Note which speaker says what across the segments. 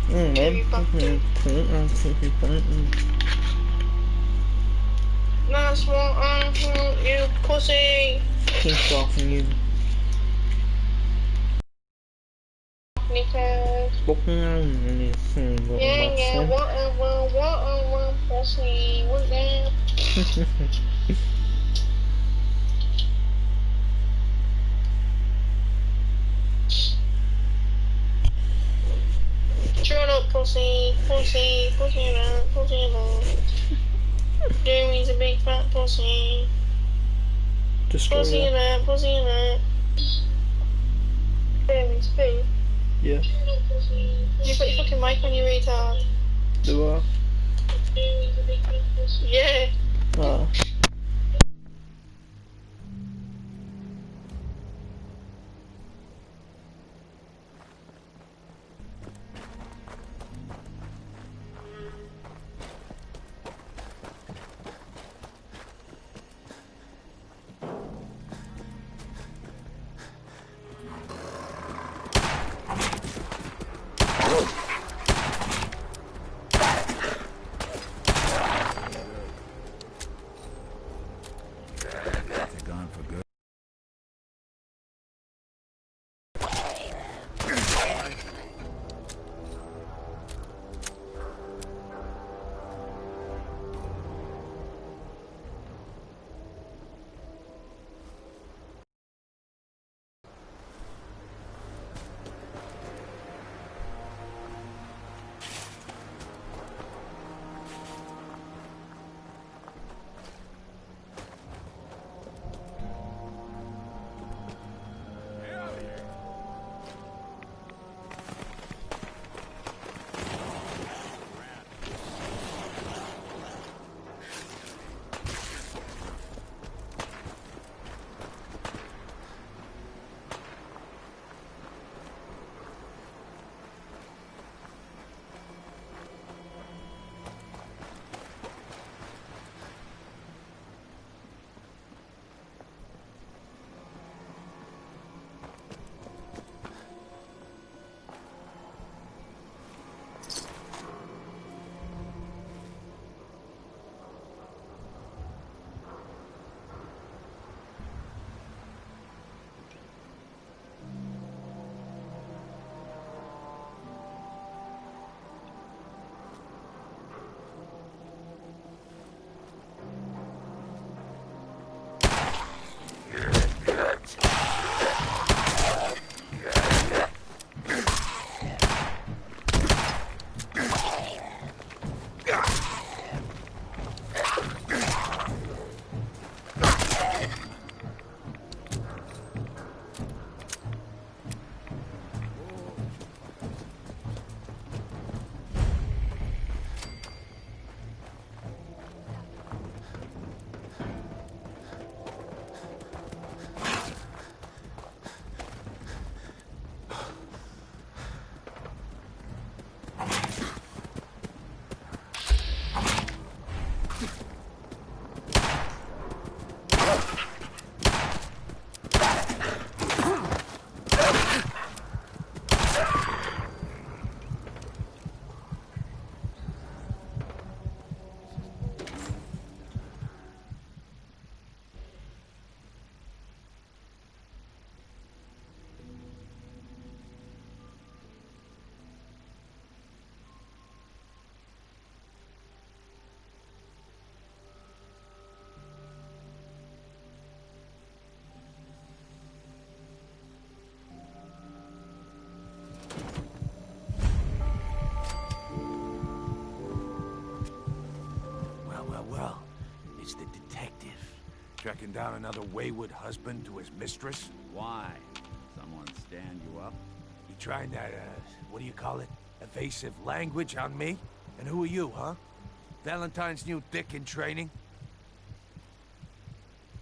Speaker 1: Em
Speaker 2: Nice one, you pussy.
Speaker 1: keep talking you.
Speaker 2: Because
Speaker 1: Booking
Speaker 2: yeah, whatever, pussy. What's that? Shut up, pussy, pussy, pussy around, pussy around. Jeremy's a big fat pussy. Pussy
Speaker 1: Destroyer.
Speaker 2: around, pussy around. Jeremy's big.
Speaker 1: Yeah.
Speaker 2: You put your fucking mic on, you retard.
Speaker 1: Do I?
Speaker 2: Yeah.
Speaker 1: Ah.
Speaker 3: They're gone for good.
Speaker 4: Well, it's the detective. Tracking down another wayward husband to his mistress?
Speaker 3: Why? Someone stand you up?
Speaker 4: You trying that, what do you call it? Evasive language on me? And who are you, huh? Valentine's new dick in training?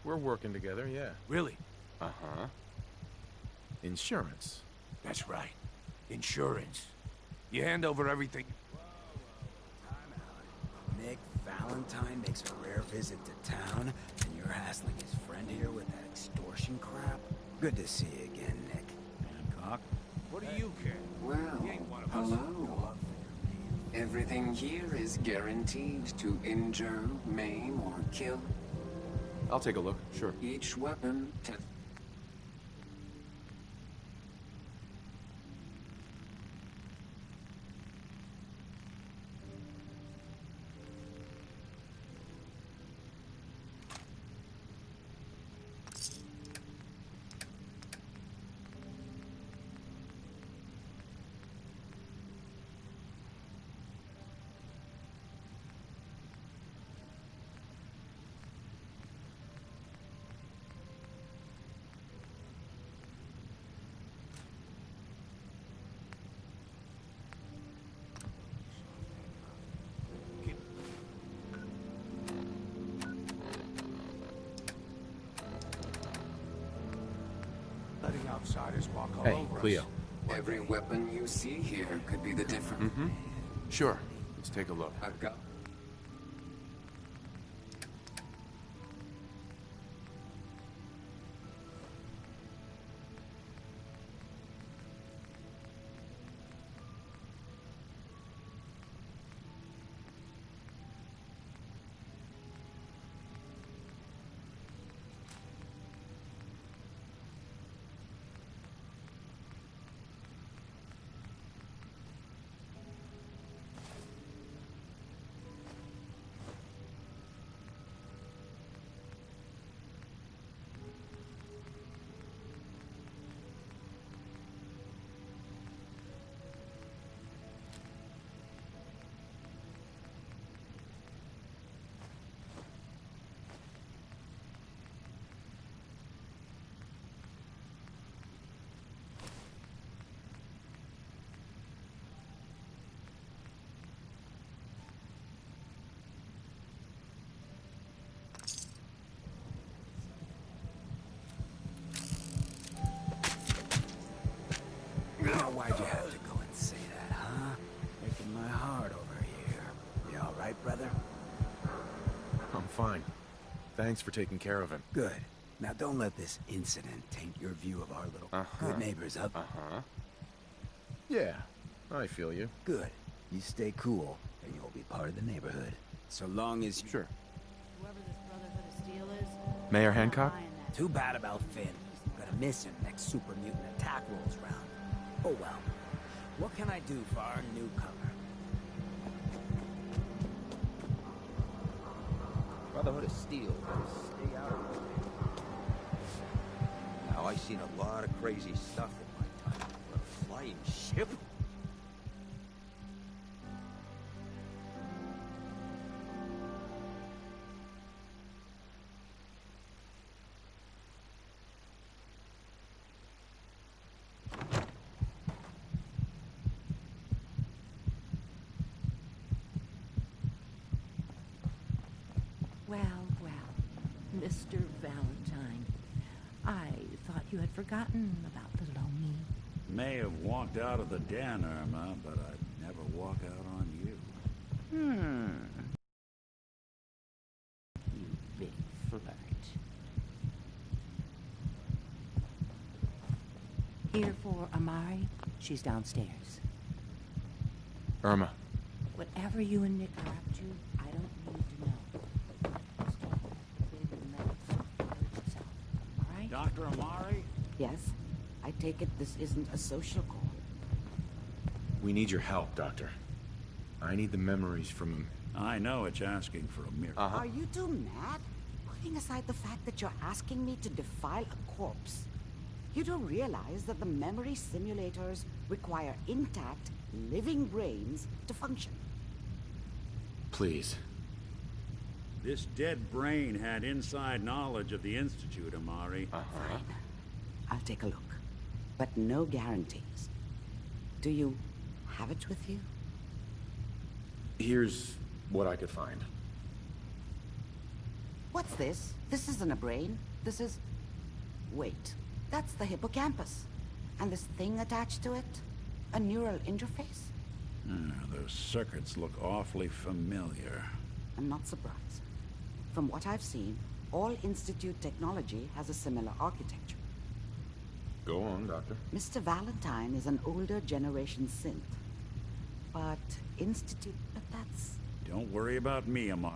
Speaker 5: We're working together, yeah.
Speaker 4: Really?
Speaker 5: Uh-huh. Insurance.
Speaker 4: That's right. Insurance. You hand over everything.
Speaker 3: Nick Valentine makes a rare visit to town, and you're hassling his friend here with that extortion crap? Good to see you again, Nick. Hancock?
Speaker 4: What do you care?
Speaker 6: Well,
Speaker 4: He ain't one of us.
Speaker 6: hello. Everything here is guaranteed to injure, maim, or kill.
Speaker 5: I'll take a look, sure.
Speaker 6: Each weapon
Speaker 4: Letting outsiders walk all
Speaker 5: Hey,
Speaker 4: over
Speaker 5: Cleo.
Speaker 4: us.
Speaker 6: Every weapon you see here could be the difference.
Speaker 5: Sure. Let's take a look.
Speaker 6: I've got.
Speaker 3: Now, why'd you have to go and say that, huh? Breaking my heart over here. You all right, brother?
Speaker 5: I'm fine. Thanks for taking care of him.
Speaker 3: Good. Now, don't let this incident taint your view of our little good neighbors up.
Speaker 5: Yeah, I feel you.
Speaker 3: Good. You stay cool, and you'll be part of the neighborhood. So long as...
Speaker 5: Sure.
Speaker 7: Whoever this Brotherhood of Steel is,
Speaker 5: Mayor
Speaker 7: I'm not
Speaker 5: Hancock?
Speaker 7: buying that.
Speaker 3: Too bad about Finn. Gonna miss him next super mutant attack rolls round. Oh well. What can I do for our newcomer?
Speaker 8: Brotherhood of Steel, better stay out of it. Now, I seen a lot of crazy stuff in my time. But a flying ship?
Speaker 7: Well, Mr. Valentine, I thought you had forgotten about the Lomi.
Speaker 9: May have walked out of the den, Irma, but I'd never walk out on you.
Speaker 7: You big flirt. Here for Amari. She's downstairs.
Speaker 5: Irma.
Speaker 7: Whatever you and Nick are up to, I don't need to know. Just big mess yourself, all right?
Speaker 9: Dr. Amari?
Speaker 10: Yes? I take it this isn't a social call.
Speaker 5: We need your help, Doctor. I need the memories from him.
Speaker 9: I know it's asking for a miracle.
Speaker 10: Are you two mad? Putting aside the fact that you're asking me to defile a corpse, you don't realize that the memory simulators require intact, living brains to function.
Speaker 5: Please.
Speaker 9: This dead brain had inside knowledge of the Institute, Amari.
Speaker 10: Fine. I'll take a look. But no guarantees. Do you have it with you?
Speaker 5: Here's what I could find.
Speaker 10: What's this? This isn't a brain. This is... Wait. That's the hippocampus. And this thing attached to it? A neural interface?
Speaker 9: Those circuits look awfully familiar.
Speaker 10: I'm not surprised. From what I've seen, all Institute technology has a similar architecture.
Speaker 5: Go on, Doctor.
Speaker 10: Mr. Valentine is an older generation synth. But Institute... But that's...
Speaker 9: Don't worry about me, Amar.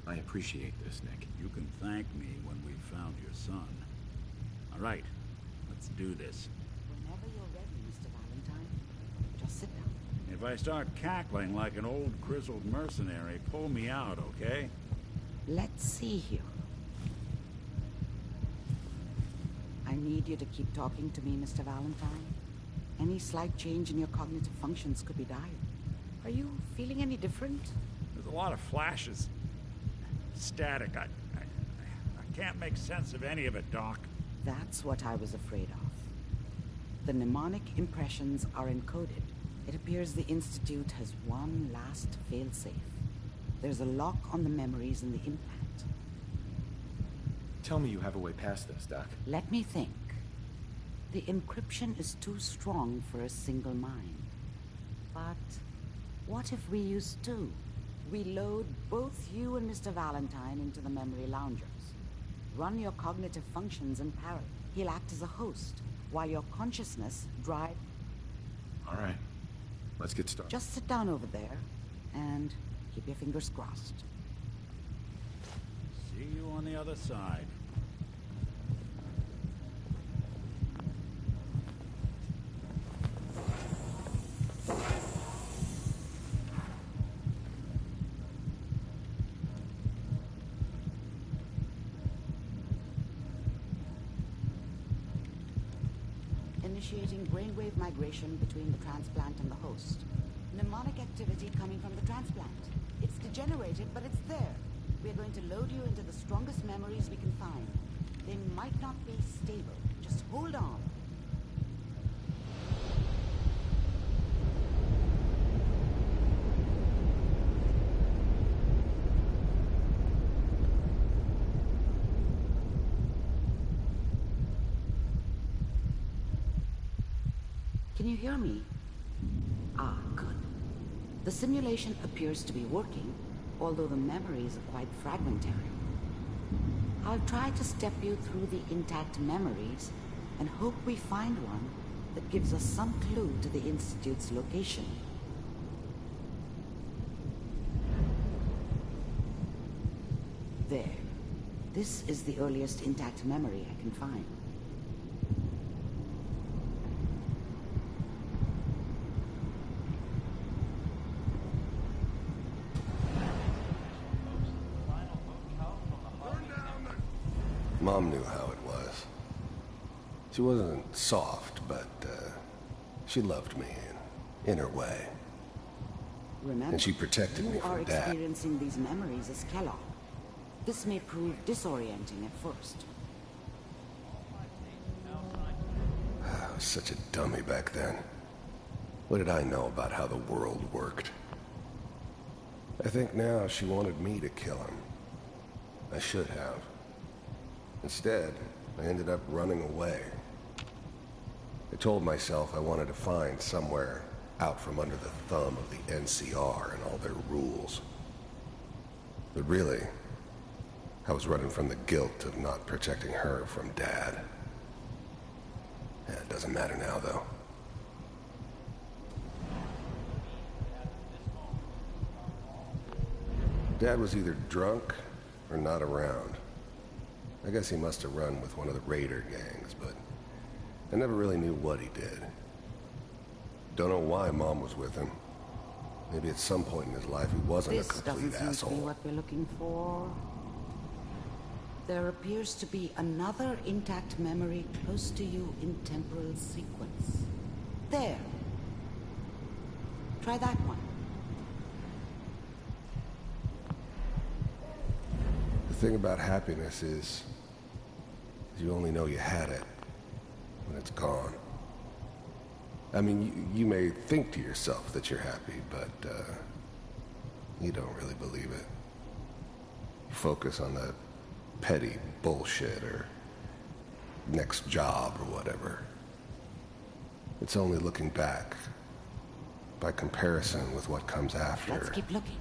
Speaker 5: I appreciate this, Nick.
Speaker 9: You can thank me when we've found your son. All right, let's do this.
Speaker 10: Whenever you're ready, Mr. Valentine. Just sit down.
Speaker 9: If I start cackling like an old grizzled mercenary, pull me out, okay?
Speaker 10: Let's see here. I need you to keep talking to me, Mr. Valentine. Any slight change in your cognitive functions could be dire. Are you feeling any different?
Speaker 9: There's a lot of flashes. Static. I can't make sense of any of it, Doc.
Speaker 10: That's what I was afraid of. The mnemonic impressions are encoded. It appears the Institute has one last failsafe. There's a lock on the memories in the impact.
Speaker 5: Tell me you have a way past this, Doc.
Speaker 10: Let me think. The encryption is too strong for a single mind. But what if we use two? We load both you and Mr. Valentine into the memory loungers. Run your cognitive functions in parallel. He'll act as a host, while your consciousness drives...
Speaker 5: All right. Let's get started.
Speaker 10: Just sit down over there, and keep your fingers crossed.
Speaker 9: See you on the other side.
Speaker 10: Initiating brainwave migration between the transplant and the host. Mnemonic activity coming from the transplant. It's degenerated, but it's there. We're going to load you into the strongest memories we can find. They might not be stable. Just hold on. Can you hear me? Ah, good. The simulation appears to be working, although the memories are quite fragmentary. I'll try to step you through the intact memories and hope we find one that gives us some clue to the Institute's location. There. This is the earliest intact memory I can find.
Speaker 11: Mom knew how it was. She wasn't soft, but she loved me in her way.
Speaker 10: Remember,
Speaker 11: and she protected me
Speaker 10: you are
Speaker 11: from Dad.
Speaker 10: experiencing these memories as Kellogg. This may prove disorienting at first.
Speaker 11: I was such a dummy back then. What did I know about how the world worked? I think now she wanted me to kill him. I should have. Instead, I ended up running away. I told myself I wanted to find somewhere out from under the thumb of the NCR and all their rules. But really, I was running from the guilt of not protecting her from Dad. Yeah, it doesn't matter now, though. Dad was either drunk or not around. I guess he must have run with one of the raider gangs, but I never really knew what he did. Don't know why Mom was with him. Maybe at some point in his life he wasn't a complete
Speaker 10: This doesn't seem
Speaker 11: asshole.
Speaker 10: to be what we're looking for. There appears to be another intact memory close to you in temporal sequence. There. Try that one.
Speaker 11: The thing about happiness is you only know you had it when it's gone. I mean, you may think to yourself that you're happy, but you don't really believe it. You focus on the petty bullshit or next job or whatever. It's only looking back, by comparison with what comes after.
Speaker 10: Let's keep looking.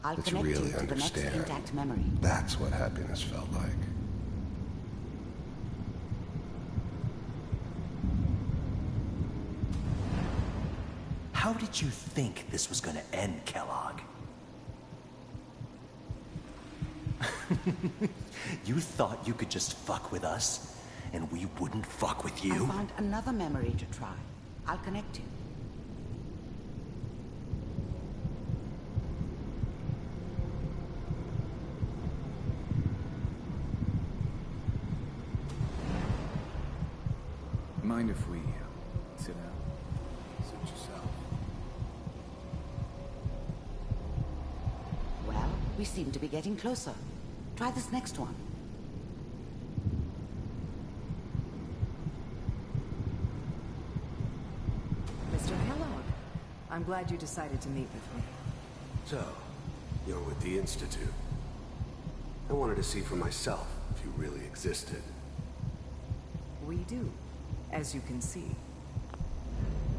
Speaker 10: I'll
Speaker 11: Let's
Speaker 10: connect
Speaker 11: really
Speaker 10: you to the next
Speaker 11: understand.
Speaker 10: intact memory.
Speaker 11: That's what happiness felt like.
Speaker 12: How did you think this was gonna end, Kellogg? You thought you could just fuck with us, and we wouldn't fuck with you?
Speaker 10: I found another memory to try. I'll connect you.
Speaker 3: Mind if we sit down? Suit yourself.
Speaker 10: Well, we seem to be getting closer. Try this next one.
Speaker 13: Mr. Kellogg, I'm glad you decided to meet with me.
Speaker 11: So, you're with the Institute. I wanted to see for myself if you really existed.
Speaker 13: We do, as you can see.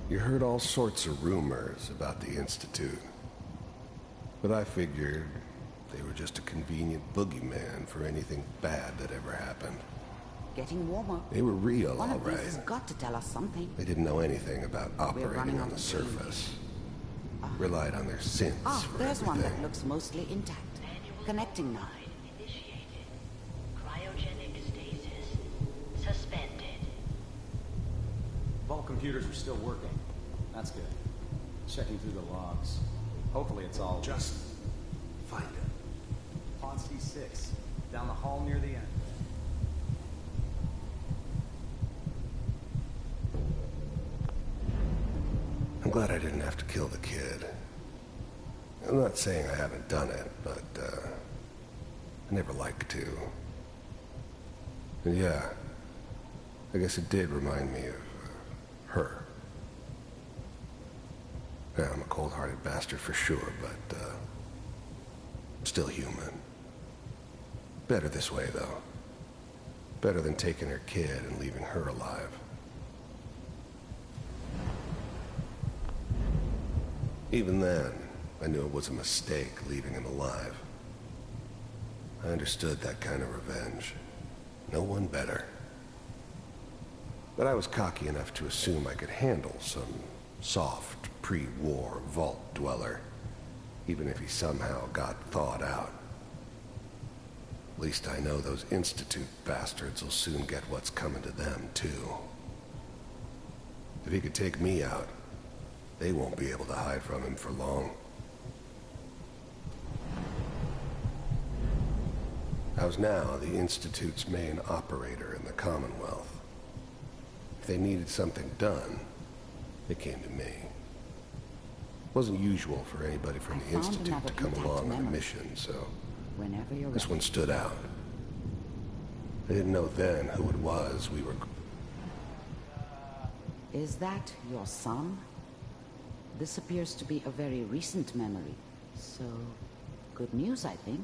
Speaker 11: You heard all sorts of rumors about the Institute. But I figured they were just a convenient boogeyman for anything bad that ever happened.
Speaker 10: Getting warmer.
Speaker 11: They were real,
Speaker 10: One
Speaker 11: all
Speaker 10: of these
Speaker 11: right.
Speaker 10: has got to tell us something.
Speaker 11: They didn't know anything about operating
Speaker 10: running
Speaker 11: on
Speaker 10: out
Speaker 11: the
Speaker 10: of
Speaker 11: surface. Relied on their synths for
Speaker 10: There's one
Speaker 11: everything.
Speaker 10: that looks mostly intact. Connecting now.
Speaker 14: Cryogenic stasis suspended.
Speaker 15: Vault computers are still working. That's good. Checking through the logs. Hopefully it's all...
Speaker 11: Just find it.
Speaker 15: Ponsky 6. Down the hall near the end.
Speaker 11: I'm glad I didn't have to kill the kid. I'm not saying I haven't done it, but, I never like to. And yeah, I guess it did remind me of her. Yeah, I'm a cold-hearted bastard for sure, but, still human. Better this way, though. Better than taking her kid and leaving her alive. Even then, I knew it was a mistake leaving him alive. I understood that kind of revenge. No one better. But I was cocky enough to assume I could handle some soft, pre-war vault dweller, even if he somehow got thawed out. At least I know those Institute bastards will soon get what's coming to them, too. If he could take me out, they won't be able to hide from him for long. I was now the Institute's main operator in the Commonwealth. If they needed something done, they came to me. It wasn't usual for anybody from the Institute to come along on a mission, so
Speaker 10: Whenever you're
Speaker 11: this
Speaker 10: ready.
Speaker 11: one stood out. I didn't know then who it was we were...
Speaker 10: Is that your son? This appears to be a very recent memory. So, good news, I think.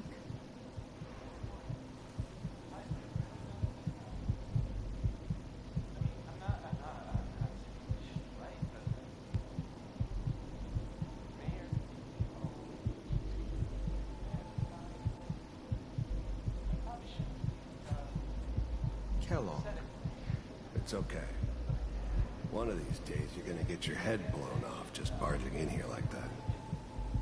Speaker 11: Kellogg. It's okay. One of these days you're gonna get your head blown off just barging in here like that.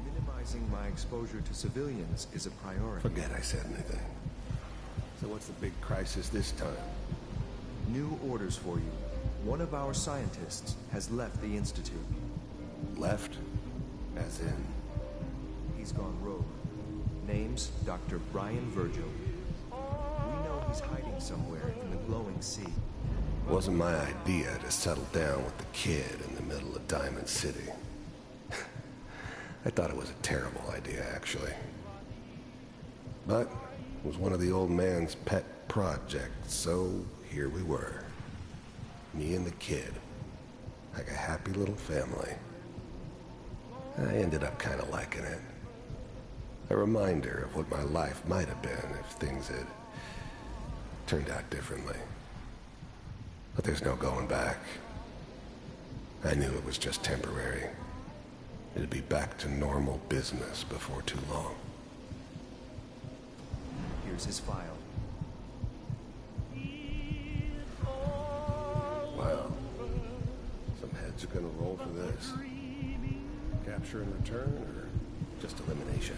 Speaker 16: Minimizing my exposure to civilians is a priority.
Speaker 11: Forget I said anything. So what's the big crisis this time?
Speaker 16: New orders for you. One of our scientists has left the Institute.
Speaker 11: Left? As in?
Speaker 16: He's gone rogue. Name's Dr. Brian Virgil. We know he's hiding somewhere in the glowing sea.
Speaker 11: Wasn't my idea to settle down with the kid in the middle of Diamond City. I thought it was a terrible idea, actually. But it was one of the old man's pet projects, so here we were. Me and the kid. Like a happy little family. I ended up kind of liking it. A reminder of what my life might have been if things had turned out differently. But there's no going back. I knew it was just temporary. It'd be back to normal business before too long.
Speaker 16: Here's his file.
Speaker 11: Wow. Some heads are gonna roll for this. capture in return, or just elimination?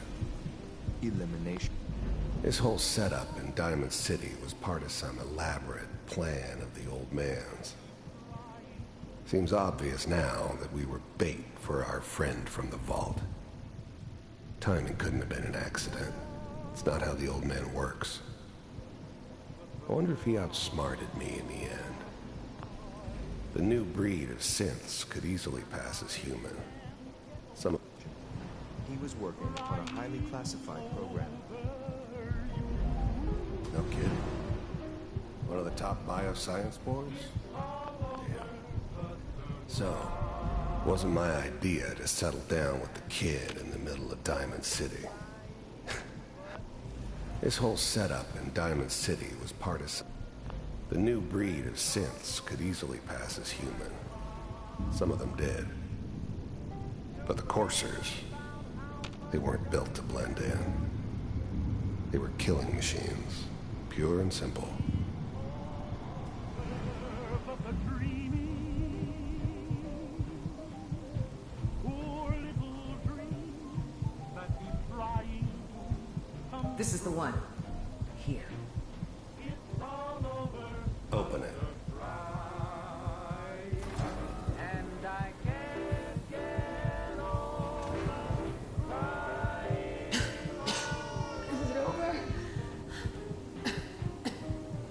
Speaker 16: Elimination.
Speaker 11: This whole setup in Diamond City was part of some elaborate plan of the old man's. Seems obvious now that we were bait for our friend from the vault. Timing couldn't have been an accident. It's not how the old man works. I wonder if he outsmarted me in the end. The new breed of synths could easily pass as human.
Speaker 16: He was working on a highly classified program.
Speaker 11: No kidding. One of the top bioscience boys? Damn. So, wasn't my idea to settle down with the kid in the middle of Diamond City. This whole setup in Diamond City was part of the new breed of synths could easily pass as human. Some of them did. But the coursers, they weren't built to blend in. They were killing machines, pure and simple.
Speaker 13: This is the one. Here.
Speaker 11: Open it.
Speaker 13: Is it over?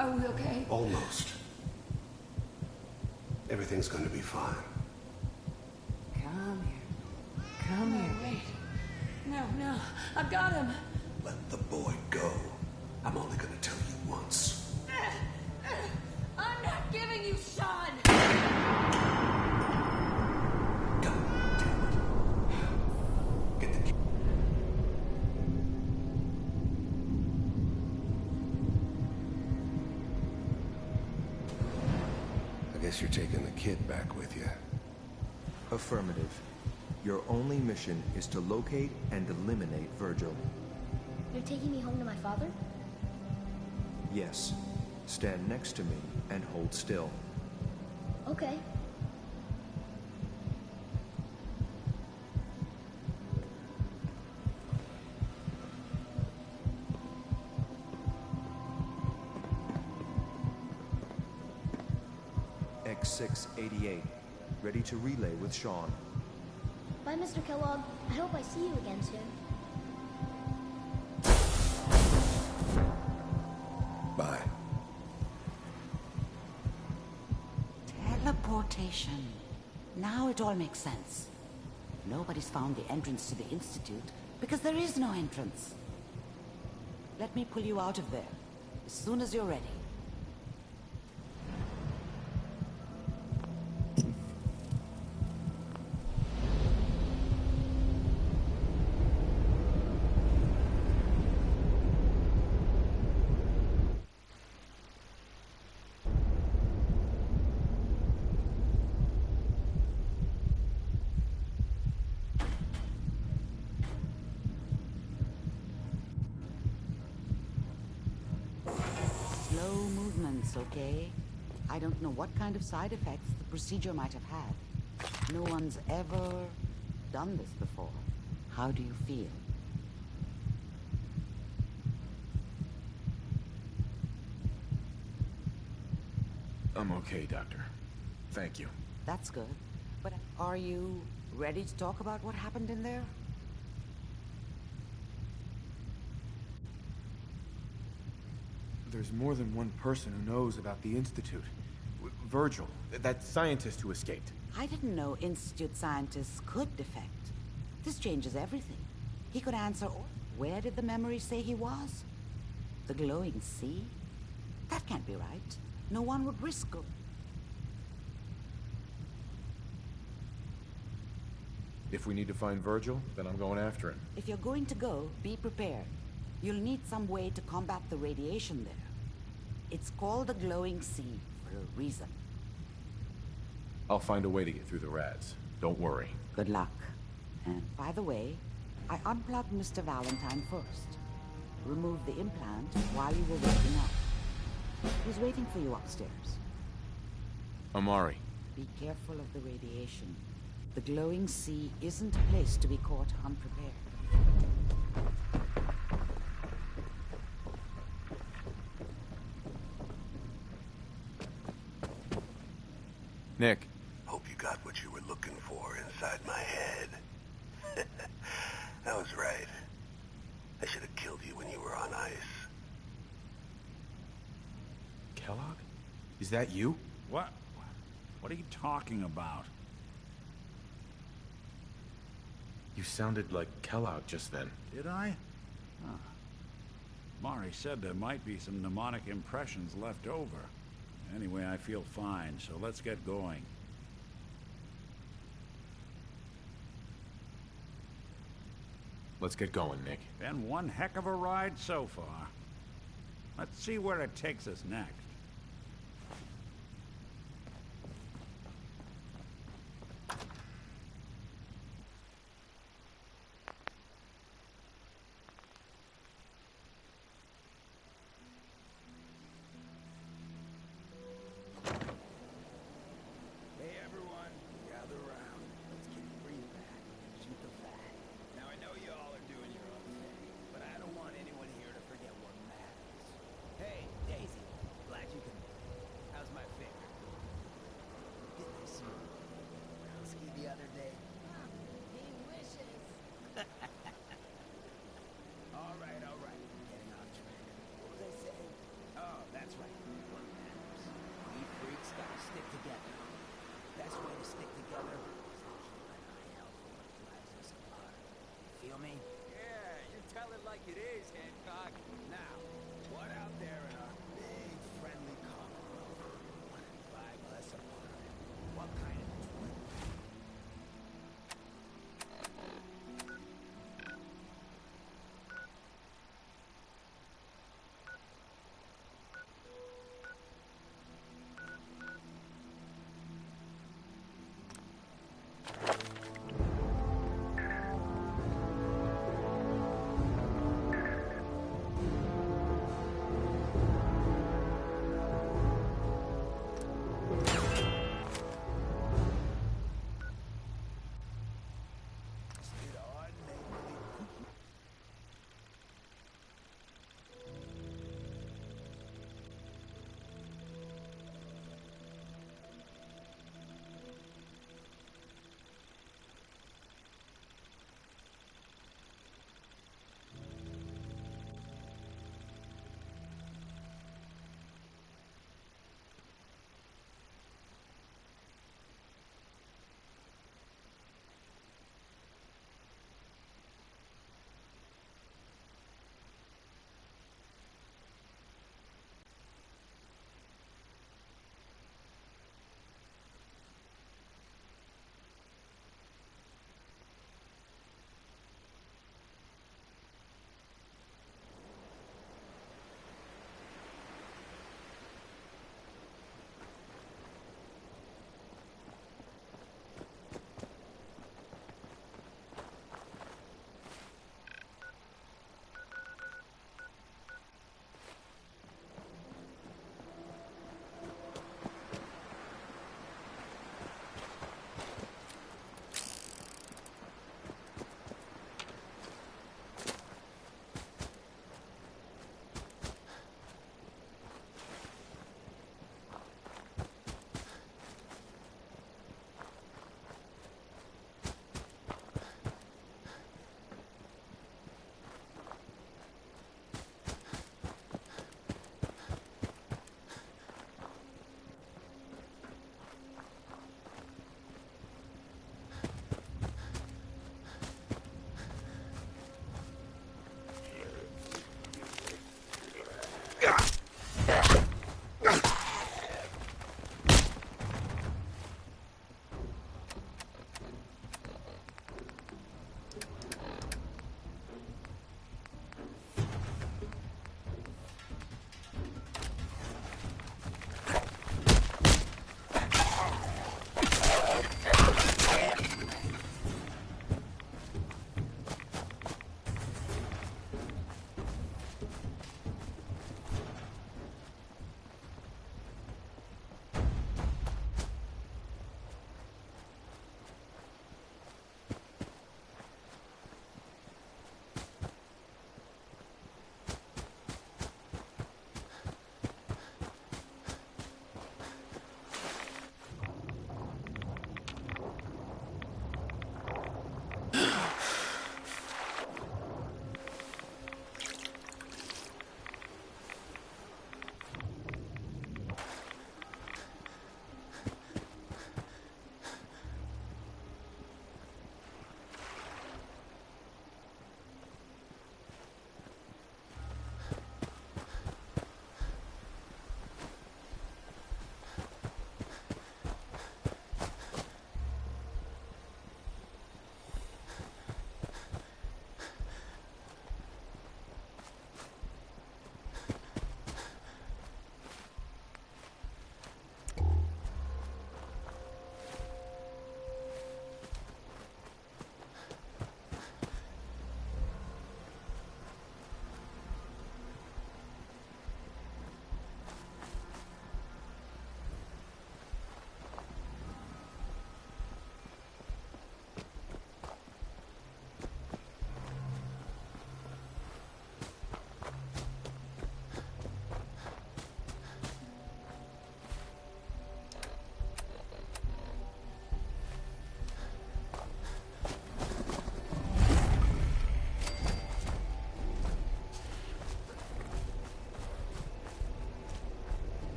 Speaker 13: Are we okay?
Speaker 11: Almost. Everything's going to be fine.
Speaker 13: Come here. Come here. Wait. No. I've got him.
Speaker 11: Let the boy go. I'm only going to tell you once.
Speaker 13: I'm not giving you Sean!
Speaker 11: God damn it. Get the key. I guess you're taking the kid back with you.
Speaker 16: Affirmative. Your only mission is to locate and eliminate Virgil.
Speaker 17: You're taking me home to my father?
Speaker 16: Yes. Stand next to me and hold still.
Speaker 17: Okay.
Speaker 16: X688. Ready to relay with Sean.
Speaker 17: Bye, Mr. Kellogg. I hope I see you again soon.
Speaker 11: Bye.
Speaker 10: Teleportation. Now it all makes sense. Nobody's found the entrance to the Institute because there is no entrance. Let me pull you out of there as soon as you're ready. Slow movements, okay? I don't know what kind of side effects the procedure might have had. No one's ever done this before. How do you feel?
Speaker 5: I'm okay, Doctor. Thank you.
Speaker 10: That's good. But are you ready to talk about what happened in there?
Speaker 5: There's more than one person who knows about the Institute. Virgil, that scientist who escaped.
Speaker 10: I didn't know Institute scientists could defect. This changes everything. He could answer, where did the memory say he was? The glowing sea? That can't be right. No one would risk it.
Speaker 5: If we need to find Virgil, then I'm going after him.
Speaker 10: If you're going to go, be prepared. You'll need some way to combat the radiation there. It's called the glowing sea for a reason.
Speaker 5: I'll find a way to get through the rads. Don't worry.
Speaker 10: Good luck. And by the way, I unplugged Mr. Valentine first. Removed the implant while you were waking up. He's waiting for you upstairs.
Speaker 5: Amari.
Speaker 10: Be careful of the radiation. The glowing sea isn't a place to be caught unprepared.
Speaker 5: Nick.
Speaker 11: Hope you got what you were looking for inside my head. I was right. I should have killed you when you were on ice.
Speaker 5: Kellogg? Is that you?
Speaker 9: What? What are you talking about?
Speaker 5: You sounded like Kellogg just then.
Speaker 9: Did I? Huh. Mari said there might be some mnemonic impressions left over. Anyway, I feel fine, so let's get going.
Speaker 5: Let's get going, Nick.
Speaker 9: Been one heck of a ride so far. Let's see where it takes us next.
Speaker 3: Hey everyone, gather around. Let's get the breathe back. Shoot the fat. Now I know you all are doing your own thing, but I don't want anyone here to forget what matters. Hey, Daisy. Glad you can make it. How's my finger? Did they see Browski the other day?
Speaker 13: He wishes.
Speaker 3: All right. Getting off track. What was I saying? Oh, that's right. What matters. We freaks gotta stick together. Best way to stick together is to keep an eye out for what drives us apart. Feel me? Yeah, you tell it like it is, Hancock. Now, what out there in our